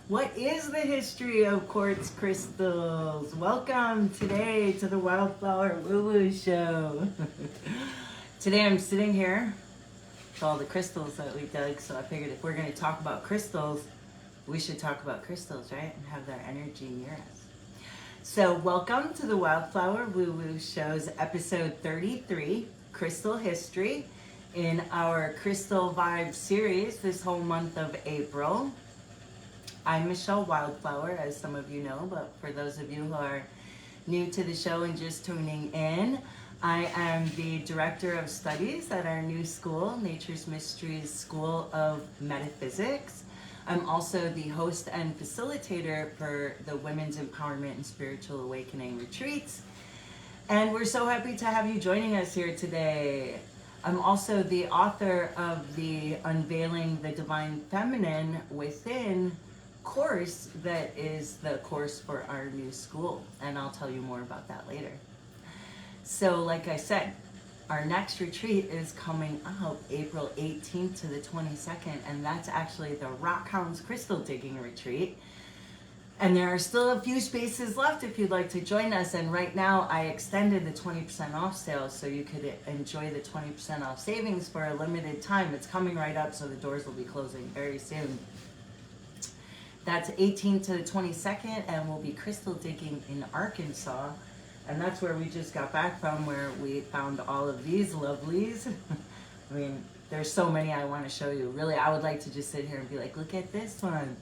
What is the history of quartz crystals? Welcome today to the Wildflower Woo Woo Show. Today I'm sitting here with all the crystals that we dug, so I figured if we're going to talk about crystals, we should talk about crystals, right? And have their energy near us. So welcome to the Wildflower Woo Woo Show's episode 33, Crystal History, in our Crystal Vibe series this whole month of April. I'm Michelle Wildflower, as some of you know, but for those of you who are new to the show and just tuning in, I am the Director of Studies at our new school, Nature's Mysteries School of Metaphysics. I'm also the host and facilitator for the Women's Empowerment and Spiritual Awakening Retreats. And we're so happy to have you joining us here today. I'm also the author of the Unveiling the Divine Feminine Within course that is the course for our new school, and I'll tell you more about that later. So like I said, our next retreat is coming up April 18th to the 22nd, and that's actually the Rock Hounds Crystal Digging Retreat. And there are still a few spaces left if you'd like to join us, and right now I extended the 20% off sale so you could enjoy the 20% off savings for a limited time. It's coming right up, so the doors will be closing very soon. That's 18th to the 22nd, and we'll be crystal digging in Arkansas. And that's where we just got back from, where we found all of these lovelies. I mean, there's so many I want to show you. Really, I would like to just sit here and be like, look at this one.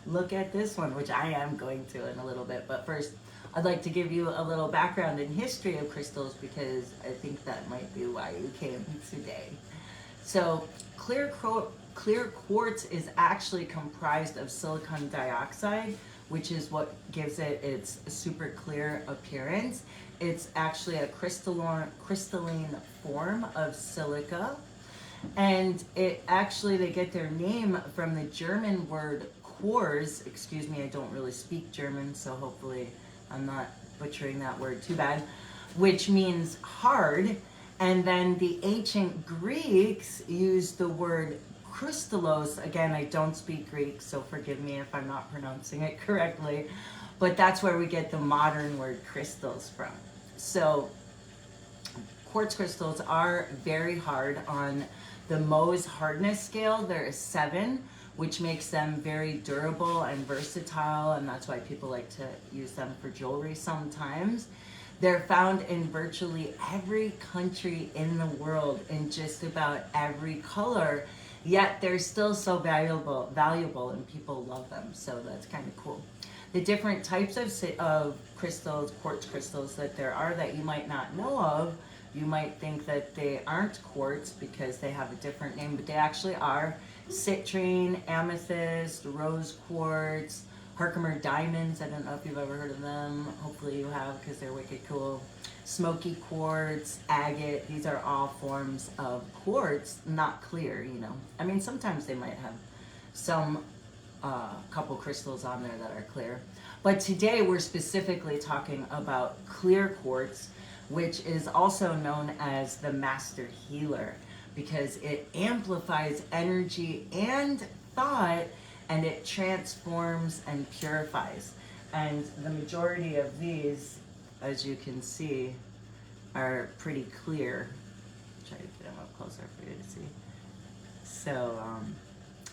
Look at this one, which I am going to in a little bit. But first, I'd like to give you a little background and history of crystals, because I think that might be why you came today. So, clear quartz is actually comprised of silicon dioxide, which is what gives it its super clear appearance. It's actually a crystalline form of silica, and they get their name from the German word Quartz. Excuse me, I don't really speak German, so hopefully I'm not butchering that word too bad, which means hard. And then the ancient Greeks used the word crystallos. Again, I don't speak Greek, so forgive me if I'm not pronouncing it correctly, but that's where we get the modern word crystals from. So quartz crystals are very hard. On the Mohs hardness scale, there is 7, which makes them very durable and versatile, and that's why people like to use them for jewelry sometimes. They're found in virtually every country in the world, in just about every color, yet they're still so valuable, and people love them, so that's kind of cool. The different types of crystals, quartz crystals that there are that you might not know of, you might think that they aren't quartz because they have a different name, but they actually are. Citrine, amethyst, rose quartz, Herkimer diamonds, I don't know if you've ever heard of them. Hopefully you have, because they're wicked cool. Smoky quartz, agate, these are all forms of quartz, not clear, you know. I mean, sometimes they might have some couple crystals on there that are clear. But today we're specifically talking about clear quartz, which is also known as the master healer, because it amplifies energy and thought, and it transforms and purifies. And the majority of these, as you can see, are pretty clear. Try to get them up closer for you to see. So,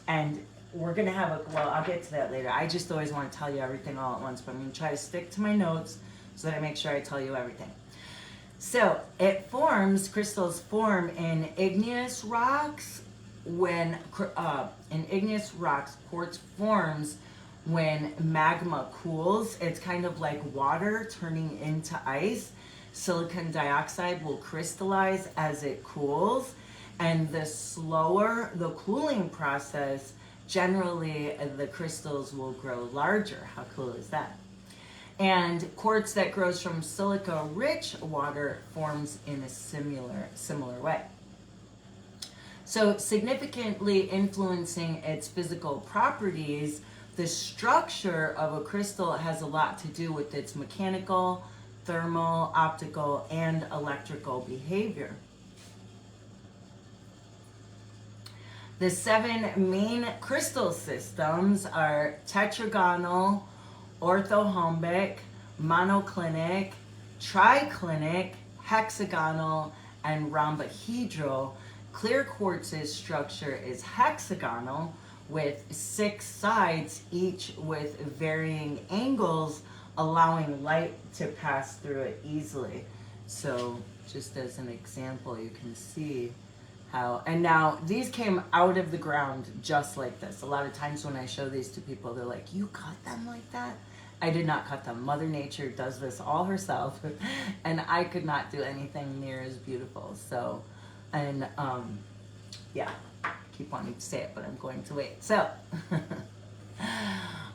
and we're gonna have well, I'll get to that later. I just always want to tell you everything all at once, but I'm gonna try to stick to my notes so that I make sure I tell you everything. So, crystals form in igneous rocks. When in igneous rocks, quartz forms when magma cools. It's kind of like water turning into ice. Silicon dioxide will crystallize as it cools, and the slower the cooling process, generally the crystals will grow larger. How cool is that? And quartz that grows from silica-rich water forms in a similar way. So significantly influencing its physical properties, the structure of a crystal has a lot to do with its mechanical, thermal, optical, and electrical behavior. The 7 main crystal systems are tetragonal, orthorhombic, monoclinic, triclinic, hexagonal, and rhombohedral. Clear quartz's structure is hexagonal with 6 sides, each with varying angles, allowing light to pass through it easily. So just as an example, you can see how, and now these came out of the ground just like this. A lot of times when I show these to people, they're like, you cut them like that? I did not cut them. Mother Nature does this all herself, and I could not do anything near as beautiful. So, and yeah, I keep wanting to say it, but I'm going to wait. So,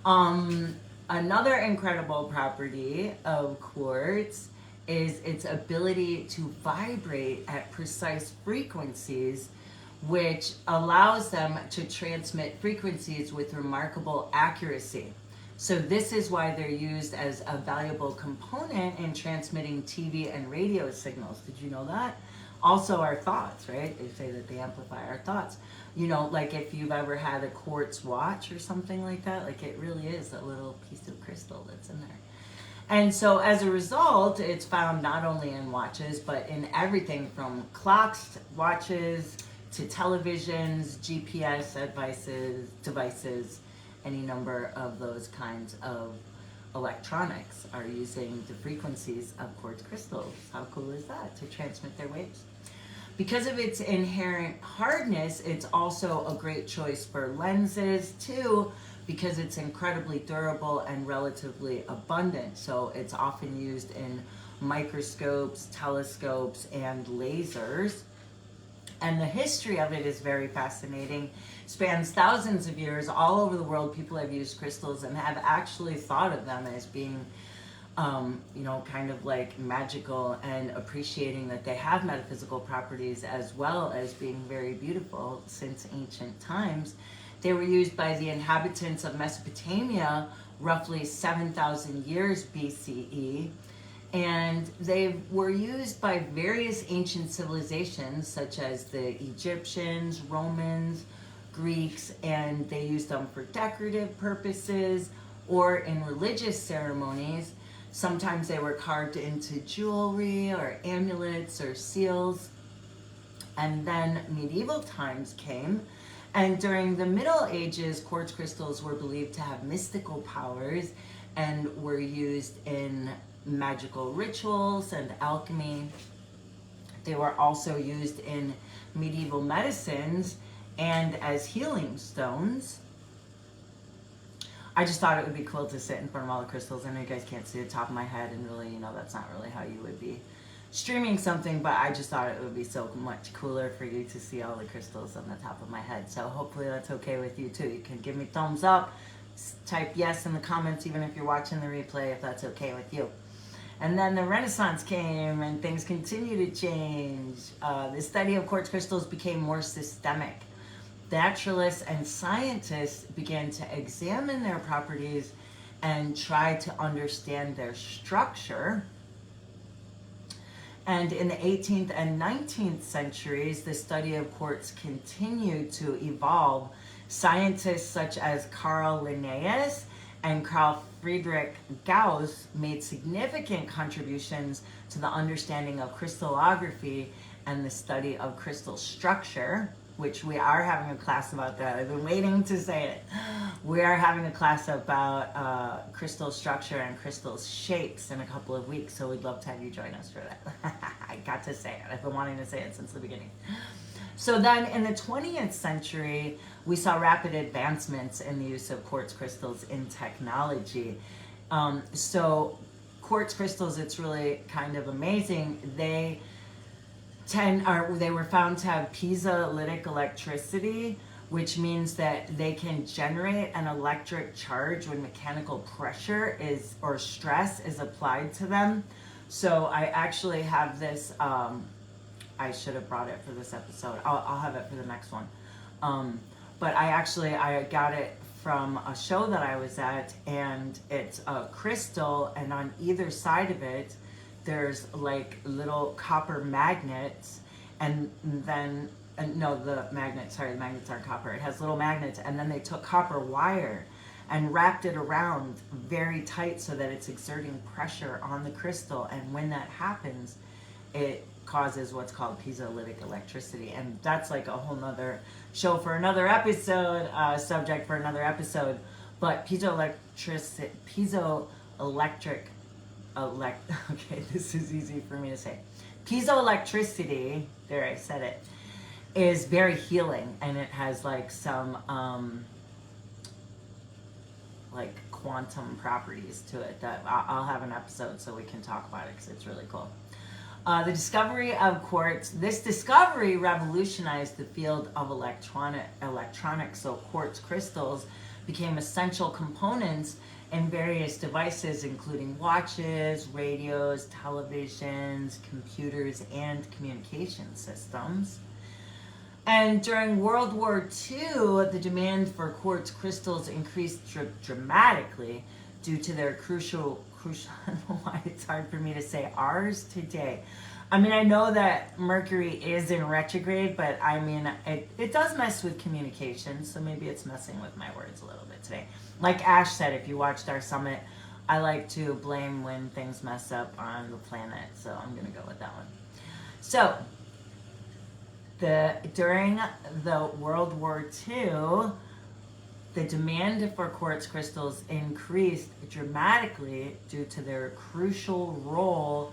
another incredible property of quartz is its ability to vibrate at precise frequencies, which allows them to transmit frequencies with remarkable accuracy. So this is why they're used as a valuable component in transmitting TV and radio signals. Did you know that? Also our thoughts, right? They say that they amplify our thoughts. You know, like if you've ever had a quartz watch or something like that, like it really is a little piece of crystal that's in there. And so as a result, it's found not only in watches, but in everything from clocks, watches, to televisions, GPS devices, any number of those kinds of electronics are using the frequencies of quartz crystals. How cool is that, to transmit their waves? Because of its inherent hardness, it's also a great choice for lenses too, because it's incredibly durable and relatively abundant. So it's often used in microscopes, telescopes, and lasers. And the history of it is very fascinating. Spans thousands of years. All over the world, people have used crystals and have actually thought of them as being, you know, kind of like magical, and appreciating that they have metaphysical properties as well as being very beautiful since ancient times. They were used by the inhabitants of Mesopotamia roughly 7,000 years BCE. And they were used by various ancient civilizations such as the Egyptians, Romans, Greeks, and they used them for decorative purposes or in religious ceremonies. Sometimes they were carved into jewelry or amulets or seals. And then medieval times came, and during the Middle Ages, quartz crystals were believed to have mystical powers and were used in magical rituals and alchemy. They were also used in medieval medicines and as healing stones. I just thought it would be cool to sit in front of all the crystals. I know you guys can't see the top of my head, and really, you know, that's not really how you would be streaming something, but I just thought it would be so much cooler for you to see all the crystals on the top of my head. So hopefully that's okay with you too. You can give me thumbs up, type yes in the comments, even if you're watching the replay, if that's okay with you. And then the Renaissance came and things continue to change. The study of quartz crystals became more systemic. Naturalists and scientists began to examine their properties and try to understand their structure. And in the 18th and 19th centuries, the study of quartz continued to evolve. Scientists such as Carl Linnaeus and Carl Friedrich Gauss made significant contributions to the understanding of crystallography and the study of crystal structure, which we are having a class about that. I've been waiting to say it. We are having a class about crystal structure and crystal shapes in a couple of weeks, so we'd love to have you join us for that. I got to say it. I've been wanting to say it since the beginning. So then in the 20th century, we saw rapid advancements in the use of quartz crystals in technology. So quartz crystals, it's really kind of amazing. They were found to have piezoelectric electricity, which means that they can generate an electric charge when mechanical pressure or stress is applied to them. So I actually have this, I should have brought it for this episode. I'll have it for the next one. But I got it from a show that I was at, and it's a crystal, and on either side of it, there's like little copper magnets, and then no, the magnets aren't copper. It has little magnets, and then they took copper wire and wrapped it around very tight so that it's exerting pressure on the crystal. And when that happens, it causes what's called piezoelectric electricity. And that's like a whole nother show for another episode, subject for another episode. But piezoelectric, okay, this is easy for me to say. Piezoelectricity, there I said it, is very healing, and it has like some like quantum properties to it that I'll have an episode so we can talk about it because it's really cool. The discovery of quartz. This discovery revolutionized the field of electronics. So quartz crystals became essential components in various devices, including watches, radios, televisions, computers, and communication systems. And during World War II, the demand for quartz crystals increased dramatically due to their crucial, I don't know why it's hard for me to say R's today. I mean, I know that Mercury is in retrograde, but I mean, it does mess with communication, so maybe it's messing with my words a little bit today. Like Ash said, if you watched our summit, I like to blame when things mess up on the planet, so I'm going to go with that one. So, during the World War II, the demand for quartz crystals increased dramatically due to their crucial role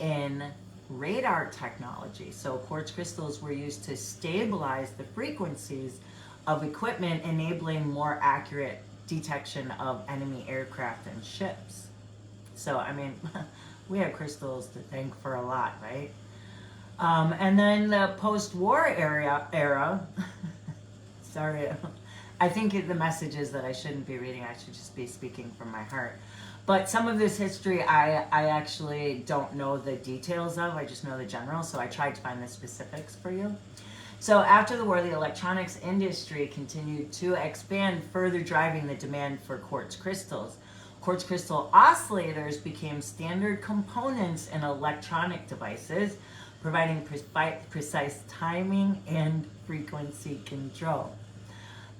in radar technology. So quartz crystals were used to stabilize the frequencies of equipment, enabling more accurate detection of enemy aircraft and ships. So, I mean, we have crystals to thank for a lot, right? And then the post-war era sorry, I think the message is that I shouldn't be reading, I should just be speaking from my heart. But some of this history I actually don't know the details of, I just know the general, so I tried to find the specifics for you. So after the war, the electronics industry continued to expand, further driving the demand for quartz crystals. Quartz crystal oscillators became standard components in electronic devices, providing precise timing and frequency control.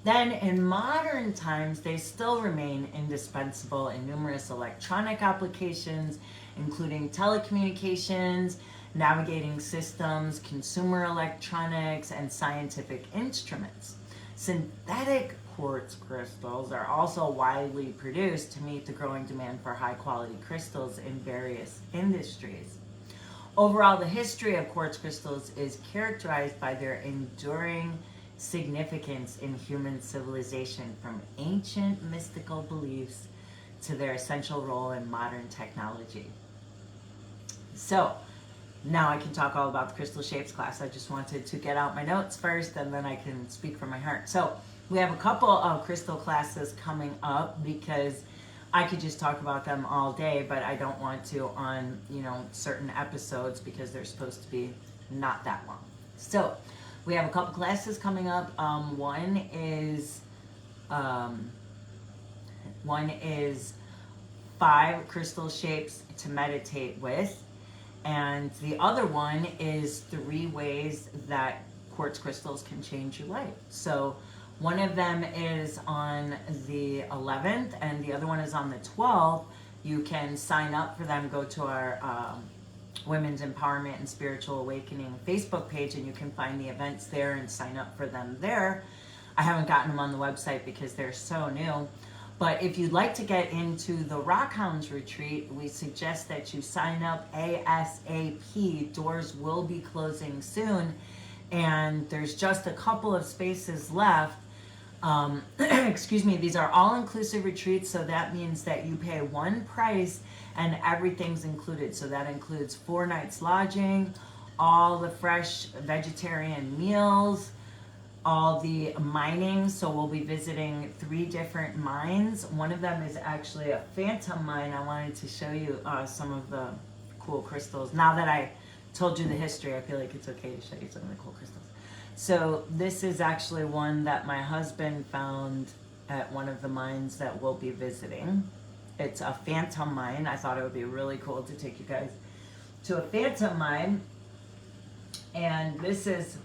Then in modern times, they still remain indispensable in numerous electronic applications, including telecommunications, navigating systems, consumer electronics, and scientific instruments. Synthetic quartz crystals are also widely produced to meet the growing demand for high-quality crystals in various industries. Overall, the history of quartz crystals is characterized by their enduring significance in human civilization, from ancient mystical beliefs to their essential role in modern technology. So, now I can talk all about the crystal shapes class. I just wanted to get out my notes first, and then I can speak from my heart. So, we have a couple of crystal classes coming up because I could just talk about them all day, but I don't want to on, certain episodes because they're supposed to be not that long. So, we have a couple classes coming up. One is 5 crystal shapes to meditate with, and the other one is 3 ways that quartz crystals can change your life. So one of them is on the 11th, and the other one is on the 12th. You can sign up for them. Go to our Women's Empowerment and Spiritual Awakening Facebook page, and you can find the events there and sign up for them there. I haven't gotten them on the website because they're so new. But if you'd like to get into the Rockhounds retreat, we suggest that you sign up ASAP. Doors will be closing soon, and there's just a couple of spaces left. Excuse me, these are all-inclusive retreats, so that means that you pay one price and everything's included. So that includes 4 nights lodging, all the fresh vegetarian meals, all the mining. So we'll be visiting 3 different mines. One of them is actually a phantom mine. I wanted to show you some of the cool crystals. Now that I told you the history, I feel like it's okay to show you some of the cool crystals. So this is actually one that my husband found at one of the mines that we'll be visiting. It's a phantom mine. I thought it would be really cool to take you guys to a phantom mine. And this is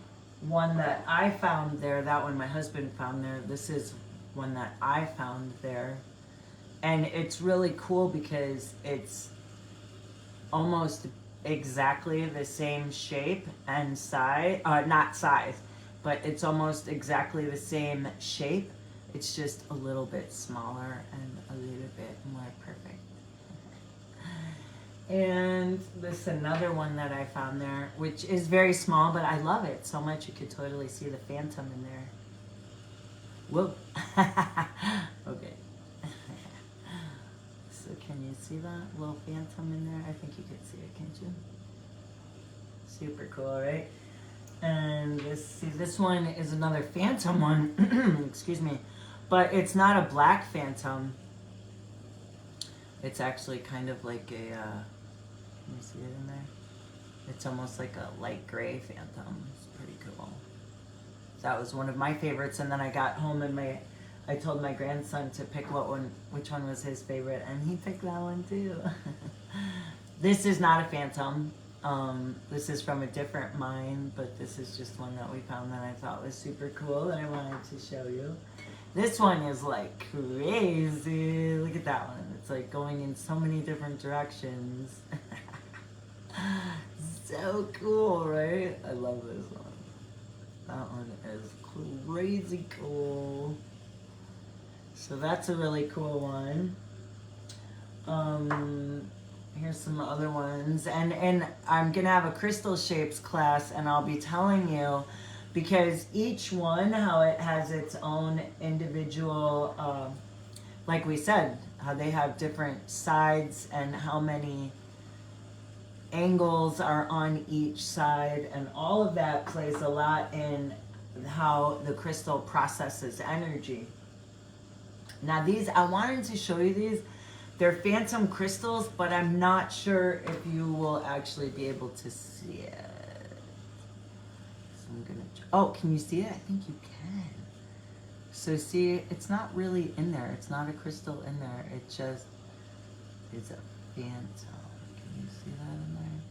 one that I found there. That one my husband found there. This is one that I found there. And it's really cool because it's almost exactly the same shape and size, not size, but it's almost exactly the same shape. It's just a little bit smaller and a little bit more perfect. And this another one that I found there, which is very small, but I love it so much. You could totally see the phantom in there. Whoa. Okay. So can you see that little phantom in there? I think you could see it, can't you? Super cool, right? And this one is another phantom one. Excuse me. But it's not a black phantom. It's actually kind of like a, can you see it in there? It's almost like a light gray phantom. It's pretty cool. That was one of my favorites, and then I got home and I told my grandson to pick which one was his favorite, and he picked that one too. This is not a phantom. This is from a different mine, but this is just one that we found that I thought was super cool that I wanted to show you. This one is like crazy. Look at that one. It's like going in so many different directions. So cool, right? I love this one. That one is crazy cool. So that's a really cool one. Here's some other ones. And I'm gonna have a crystal shapes class, and I'll be telling you, because each one, how it has its own individual, like we said, how they have different sides and how many angles are on each side, and all of that plays a lot in how the crystal processes energy. Now these, I wanted to show you these. They're phantom crystals, but I'm not sure if you will actually be able to see it. So I'm gonna, oh, can you see it? I think you can. So see, it's not really in there. It's not a crystal in there. It just is a phantom. Can you see that in there?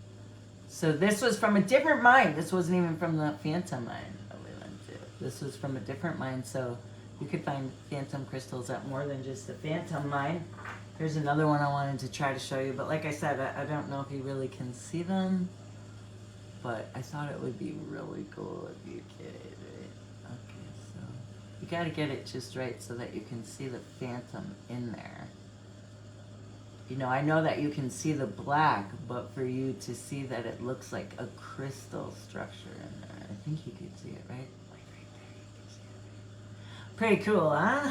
So this was from a different mine. This wasn't even from the phantom mine that we went to. This was from a different mine. So you could find phantom crystals at more than just the phantom mine. Here's another one I wanted to try to show you, but like I said, I don't know if you really can see them, but I thought it would be really cool if you could, right? Okay, so you gotta get it just right so that you can see the phantom in there. You know, I know that you can see the black, but for you to see that it looks like a crystal structure in there, I think you could see it, right? Pretty cool, huh?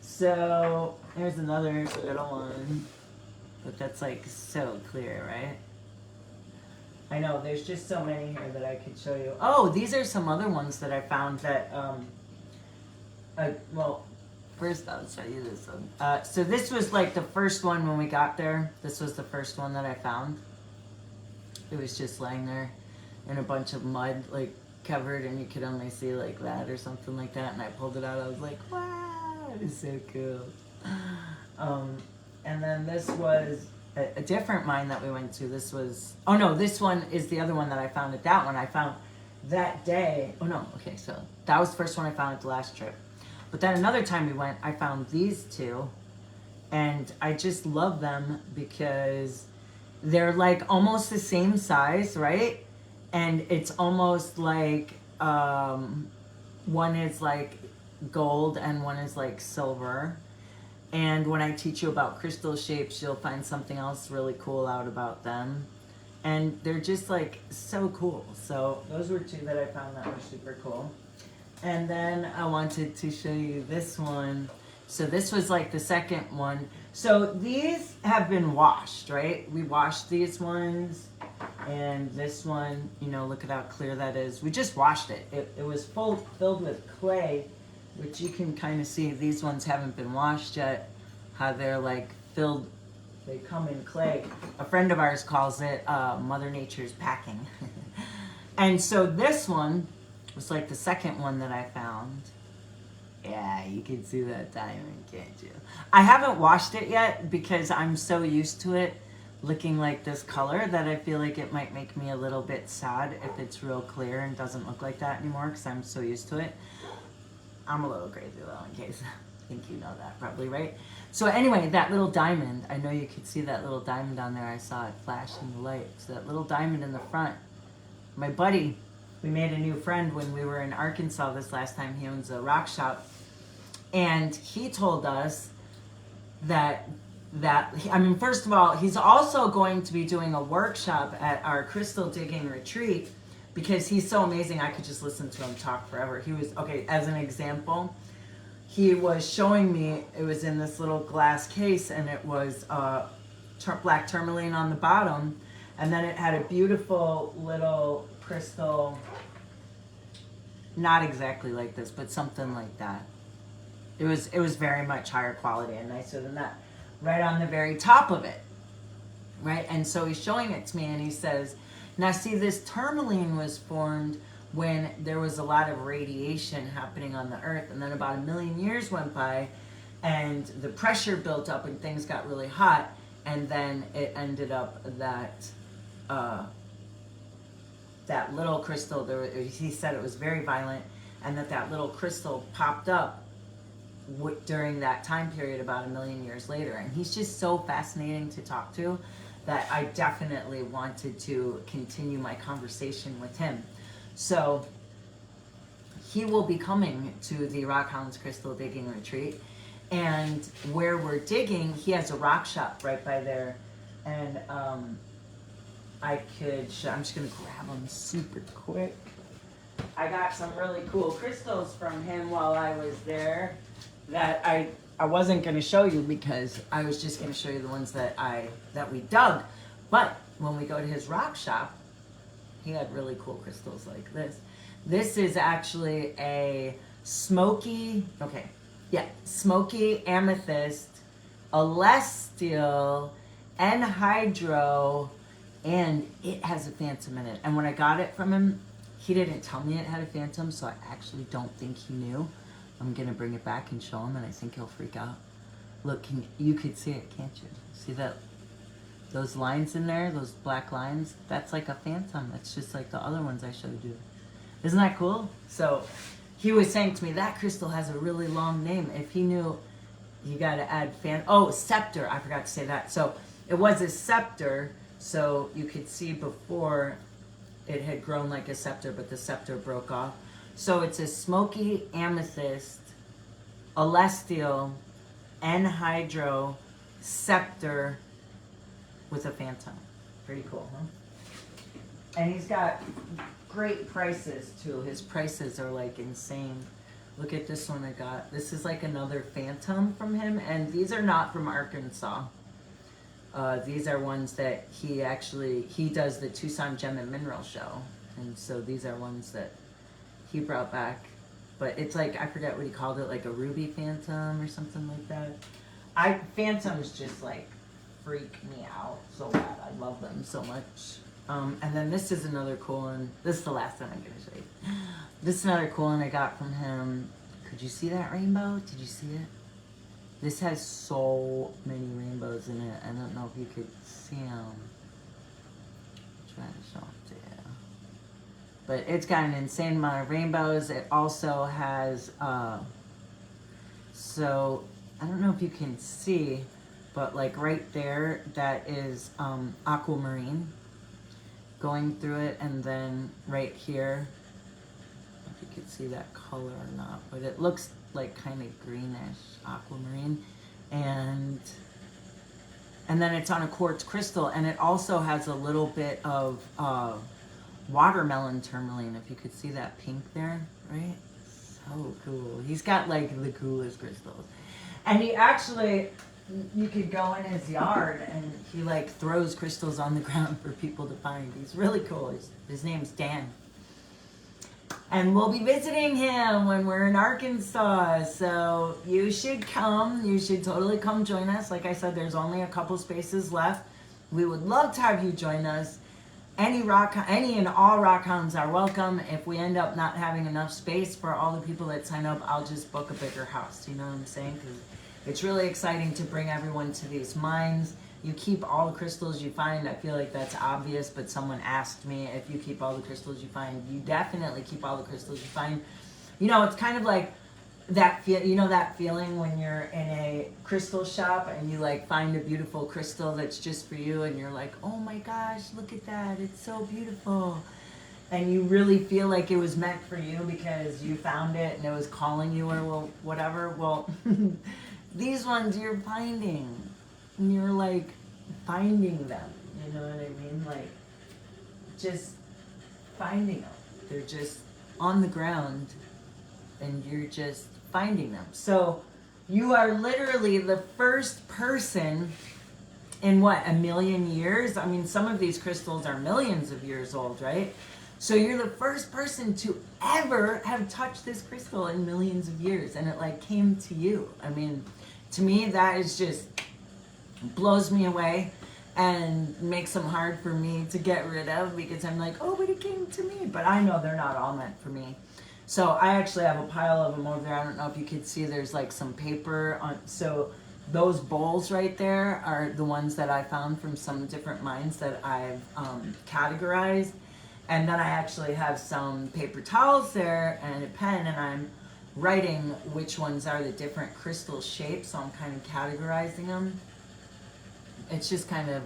So here's another little one, but that's like so clear, right? I know there's just so many here that I could show you. Oh, these are some other ones that I found that, well, first I'll show you this one. So this was like the first one when we got there. This was the first one that I found. It was just laying there in a bunch of mud, like covered, and you could only see like that or something like that, and I pulled it out. I was like, wow, it is so cool. And then this was a different mine that we went to. This was, oh no, this one is the other one that I found. At that one I found that day. Oh no, okay, so that was the first one I found at the last trip. But then another time we went, I found these two, and I just love them because they're like almost the same size, right? And it's almost like one is like gold and one is like silver. And when I teach you about crystal shapes, you'll find something else really cool out about them. And they're just like so cool. So those were two that I found that were super cool. And then I wanted to show you this one. So this was like the second one. So these have been washed, right? We washed these ones. And this one, you know, look at how clear that is. We just washed it. It was filled with clay, which you can kind of see. These ones haven't been washed yet. How they're like filled, they come in clay. A friend of ours calls it Mother Nature's packing. And so this one was like the second one that I found. Yeah, you can see that diamond, can't you? I haven't washed it yet because I'm so used to it. looking like this color that I feel like it might make me a little bit sad if it's real clear and doesn't look like that anymore because I'm so used to it. I'm a little crazy though, in case I think you know that probably, right? So anyway, that little diamond, I know you could see that little diamond on there. I saw it flash in the light. So that little diamond in the front, my buddy, we made a new friend when we were in Arkansas this last time. He owns a rock shop. And he told us that I mean, first of all, he's also going to be doing a workshop at our crystal digging retreat because he's so amazing. I could just listen to him talk forever. He was, okay, as an example, he was showing me, it was in this little glass case and it was black tourmaline on the bottom. And then it had a beautiful little crystal, not exactly like this, but something like that. It was very much higher quality and nicer than that. Right on the very top of it, right? And so he's showing it to me and he says, now see, this tourmaline was formed when there was a lot of radiation happening on the earth, and then about 1 million years went by and the pressure built up and things got really hot, and then it ended up that that little crystal, he said it was very violent, and that little crystal popped up during that time period about 1 million years later. And he's just so fascinating to talk to that I definitely wanted to continue my conversation with him. So he will be coming to the Rock Hounds Crystal Digging Retreat, and where we're digging, he has a rock shop right by there, and I'm just gonna grab them super quick. I got some really cool crystals from him while I was there that I wasn't going to show you because I was just going to show you the ones that we dug. But when we go to his rock shop, he had really cool crystals like this. This is actually a smoky amethyst, celestial, anhydro, and it has a phantom in it. And when I got it from him, he didn't tell me it had a phantom, so I actually don't think he knew. I'm gonna bring it back and show him, and I think he'll freak out. Look, you could see it, can't you? See that? Those lines in there, those black lines, that's like a phantom. That's just like the other ones I showed you. Isn't that cool? So he was saying to me, that crystal has a really long name. If he knew, you gotta add scepter. I forgot to say that. So it was a scepter, so you could see before it had grown like a scepter, but the scepter broke off. So it's a smoky amethyst, celestial, anhydro, scepter with a phantom. Pretty cool, huh? And he's got great prices too. His prices are like insane. Look at this one I got. This is like another phantom from him, and these are not from Arkansas. These are ones that he does the Tucson Gem and Mineral Show, and so these are ones that he brought back. But it's like, I forget what he called it, like a ruby phantom or something like that. Phantoms just like freak me out so bad. I love them so much. And then this is another cool one. This is the last one I'm gonna show you. This is another cool one I got from him. Could you see that rainbow? Did you see it? This has so many rainbows in it. I don't know if you could see them. Try to show them to you. But it's got an insane amount of rainbows. It also has, so I don't know if you can see, but like right there, that is aquamarine going through it. And then right here, if you could see that color or not, but it looks like kind of greenish aquamarine. And then it's on a quartz crystal, and it also has a little bit of watermelon tourmaline, if you could see that pink there, right? So cool. He's got like the coolest crystals. And he actually, you could go in his yard and he like throws crystals on the ground for people to find. He's really cool. His name's Dan. And we'll be visiting him when we're in Arkansas. So you should come. You should totally come join us. Like I said, there's only a couple spaces left. We would love to have you join us. any and all rock hounds are welcome. If we end up not having enough space for all the people that sign up, I'll just book a bigger house. You know what I'm saying? Because it's really exciting to bring everyone to these mines. You keep all the crystals you find. I feel like that's obvious, but someone asked me if you keep all the crystals you find. You definitely keep all the crystals you find. You know, it's kind of like that feeling when you're in a crystal shop and you like find a beautiful crystal that's just for you, and you're like, oh my gosh, look at that, it's so beautiful. And you really feel like it was meant for you because you found it and it was calling you, or whatever. Well, these ones you're finding. And you're like finding them, you know what I mean? Like just finding them. They're just on the ground and you're just finding them. So you are literally the first person in what, a million years? I mean, some of these crystals are millions of years old, right? So you're the first person to ever have touched this crystal in millions of years, and it like came to you. I mean, to me, that is just blows me away and makes them hard for me to get rid of, because I'm like, oh, but it came to me. But I know they're not all meant for me. So I actually have a pile of them over there. I don't know if you could see, there's like some paper on. So those bowls right there are the ones that I found from some different mines that I've categorized. And then I actually have some paper towels there and a pen, and I'm writing which ones are the different crystal shapes. So I'm kind of categorizing them. It's just kind of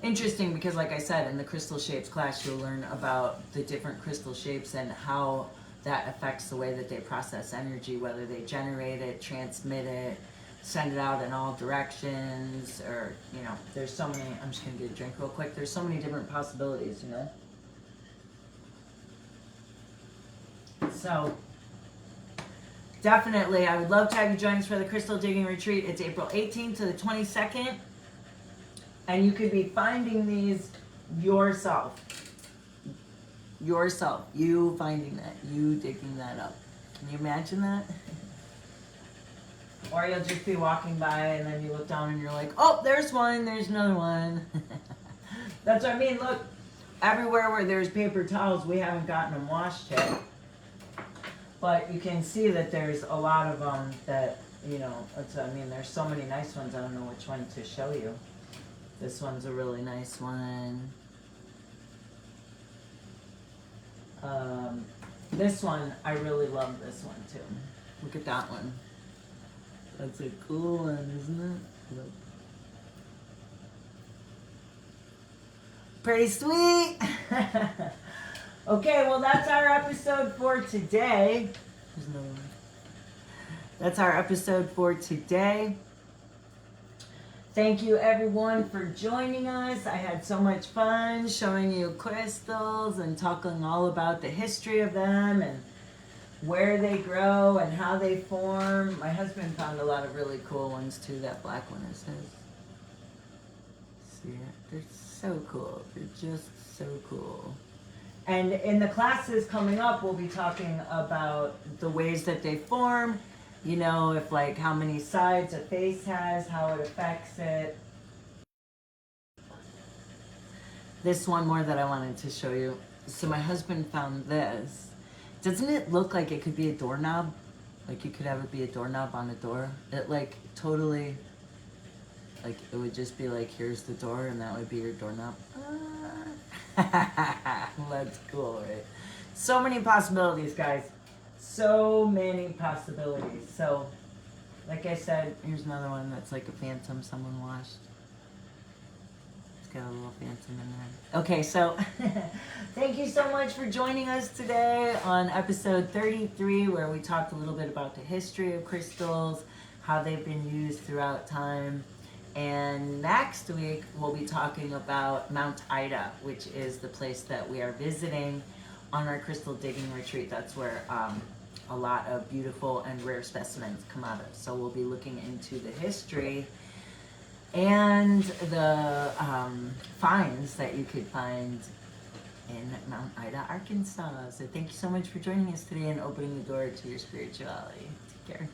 interesting because, like I said, in the crystal shapes class, you'll learn about the different crystal shapes and how that affects the way that they process energy, whether they generate it, transmit it, send it out in all directions, or, you know, there's so many. I'm just going to get a drink real quick. There's so many different possibilities, you know? So definitely, I would love to have you join us for the Crystal Digging Retreat. It's April 18th to the 22nd. And you could be finding these yourself. Yourself. You finding that. You digging that up. Can you imagine that? Or you'll just be walking by and then you look down and you're like, oh, there's one. There's another one. That's what I mean. Look, everywhere where there's paper towels, we haven't gotten them washed yet. But you can see that there's a lot of them that, you know, I mean, there's so many nice ones. I don't know which one to show you. This one's a really nice one. This one, I really love this one too. Look at that one. That's a cool one, isn't it? Look. Pretty sweet. Okay, well, that's our episode for today. There's another one. That's our episode for today. Thank you, everyone, for joining us. I had so much fun showing you crystals and talking all about the history of them and where they grow and how they form. My husband found a lot of really cool ones, too. That black one is his. See it? They're so cool. They're just so cool. And in the classes coming up, we'll be talking about the ways that they form. You know, if like how many sides a face has, how it affects it. This one more that I wanted to show you. So my husband found this. Doesn't it look like it could be a doorknob? Like you could have it be a doorknob on a door? It like totally, like it would just be like, here's the door and that would be your doorknob. That's cool, right? So many possibilities, guys. So many possibilities. So, like I said, here's another one that's like a phantom someone washed. It's got a little phantom in there. Okay, so thank you so much for joining us today on episode 33, where we talked a little bit about the history of crystals, how they've been used throughout time. And next week, we'll be talking about Mount Ida, which is the place that we are visiting on our crystal digging retreat. That's where a lot of beautiful and rare specimens come out of. So we'll be looking into the history and the finds that you could find in Mount Ida, Arkansas. So thank you so much for joining us today and opening the door to your spirituality. Take care.